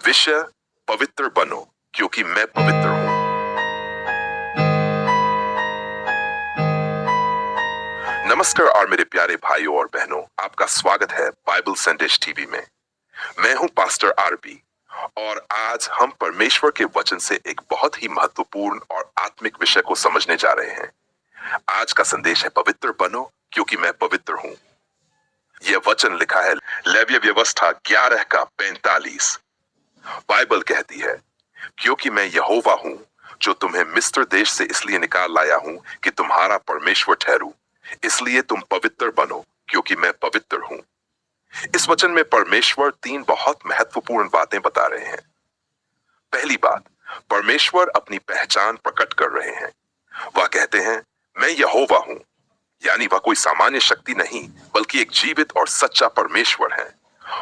विषय पवित्र बनो क्योंकि मैं पवित्र हूं। नमस्कार और मेरे प्यारे भाइयों और बहनों, आपका स्वागत है बाइबल संदेश टीवी में। मैं हूं पास्टर आरबी और आज हम परमेश्वर के वचन से एक बहुत ही महत्वपूर्ण और आत्मिक विषय को समझने जा रहे हैं। आज का संदेश है पवित्र बनो क्योंकि मैं पवित्र हूं। यह वचन लिखा है लेवीय व्यवस्था 11 का 45। बाइबल कहती है, क्योंकि मैं यहोवा हूं जो तुम्हें मिस्र देश से इसलिए निकाल लाया हूं कि तुम्हारा परमेश्वर ठहरूं, इसलिए तुम पवित्र बनो क्योंकि मैं पवित्र हूं। इस वचन में परमेश्वर 3 बहुत महत्वपूर्ण बातें बता रहे हैं। पहली बात, परमेश्वर अपनी पहचान प्रकट कर रहे हैं। वह कहते हैं, मैं यहोवा हूं, यानी वह कोई सामान्य शक्ति नहीं बल्कि एक जीवित और सच्चा परमेश्वर है।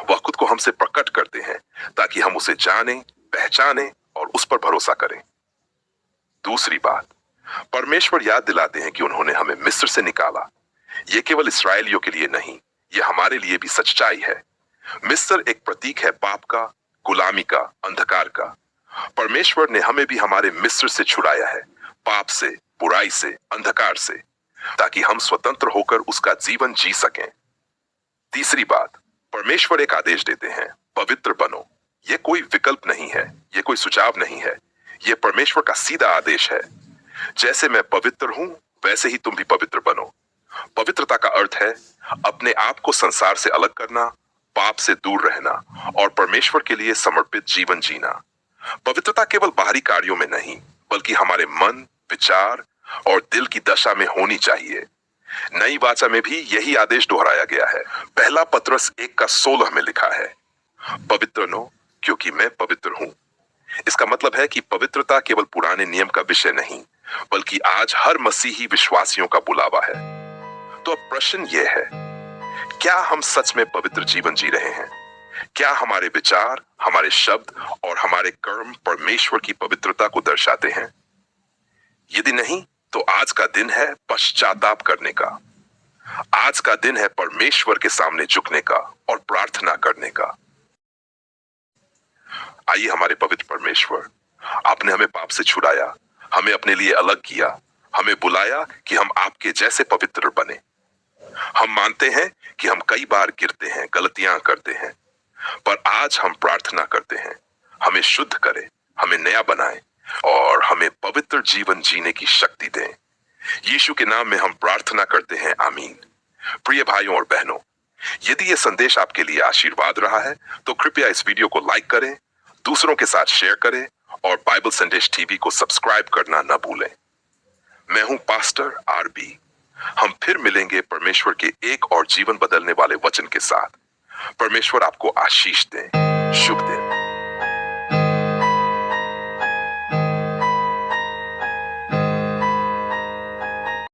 वह खुद को हमसे प्रकट करते हैं ताकि हम उसे जानें, पहचानें और उस पर भरोसा करें। दूसरी बात, परमेश्वर याद दिलाते हैं कि उन्होंने हमें मिस्र से निकाला। यह केवल इस्राएलियों के लिए नहीं, यह हमारे लिए भी सच्चाई है। मिस्र एक प्रतीक है पाप का, गुलामी का, अंधकार का। परमेश्वर ने हमें भी हमारे मिस्र से छुड़ाया है, पाप से, बुराई से, अंधकार से, ताकि हम स्वतंत्र होकर उसका जीवन जी सकें। तीसरी बात, परमेश्वर एक आदेश देते हैं, पवित्र बनो। यह कोई विकल्प नहीं है, यह कोई सुझाव नहीं है, यह परमेश्वर का सीधा आदेश है। जैसे मैं पवित्र हूं वैसे ही तुम भी पवित्र बनो। पवित्रता का अर्थ है अपने आप को संसार से अलग करना, पाप से दूर रहना और परमेश्वर के लिए समर्पित जीवन जीना। पवित्रता केवल बाहरी कार्यों में नहीं बल्कि हमारे मन, विचार और दिल की दशा में होनी चाहिए। नई वाचा में भी यही आदेश दोहराया गया है। पहला पत्रस 1 का 16 में लिखा है, पवित्र नो क्योंकि मैं पवित्र हूं। इसका मतलब है कि पवित्रता केवल पुराने नियम का विषय नहीं बल्कि आज हर मसीही विश्वासियों का बुलावा है। तो अब प्रश्न यह है, क्या हम सच में पवित्र जीवन जी रहे हैं? क्या हमारे विचार, हमारे शब्द और हमारे कर्म परमेश्वर की पवित्रता को दर्शाते हैं? यदि नहीं, तो आज का दिन है पश्चाताप करने का। आज का दिन है परमेश्वर के सामने झुकने का और प्रार्थना करने का। आइए हमारे पवित्र परमेश्वर, आपने हमें पाप से छुड़ाया, हमें अपने लिए अलग किया, हमें बुलाया कि हम आपके जैसे पवित्र बने। हम मानते हैं कि हम कई बार गिरते हैं, गलतियां करते हैं, पर आज हम प्रार्थना करते हैं, हमें शुद्ध करें, हमें नया बनाएं और हमें पवित्र जीवन जीने की शक्ति दें। यीशु के नाम में हम प्रार्थना करते हैं, आमीन। प्रिय भाइयों और बहनों, यदि यह संदेश आपके लिए आशीर्वाद रहा है तो कृपया इस वीडियो को लाइक करें, दूसरों के साथ शेयर करें और बाइबल संदेश टीवी को सब्सक्राइब करना न भूलें। मैं हूं पास्टर आरबी। हम फिर मिलेंगे परमेश्वर के एक और जीवन बदलने वाले वचन के साथ। परमेश्वर आपको आशीष दे। शुभ दिन।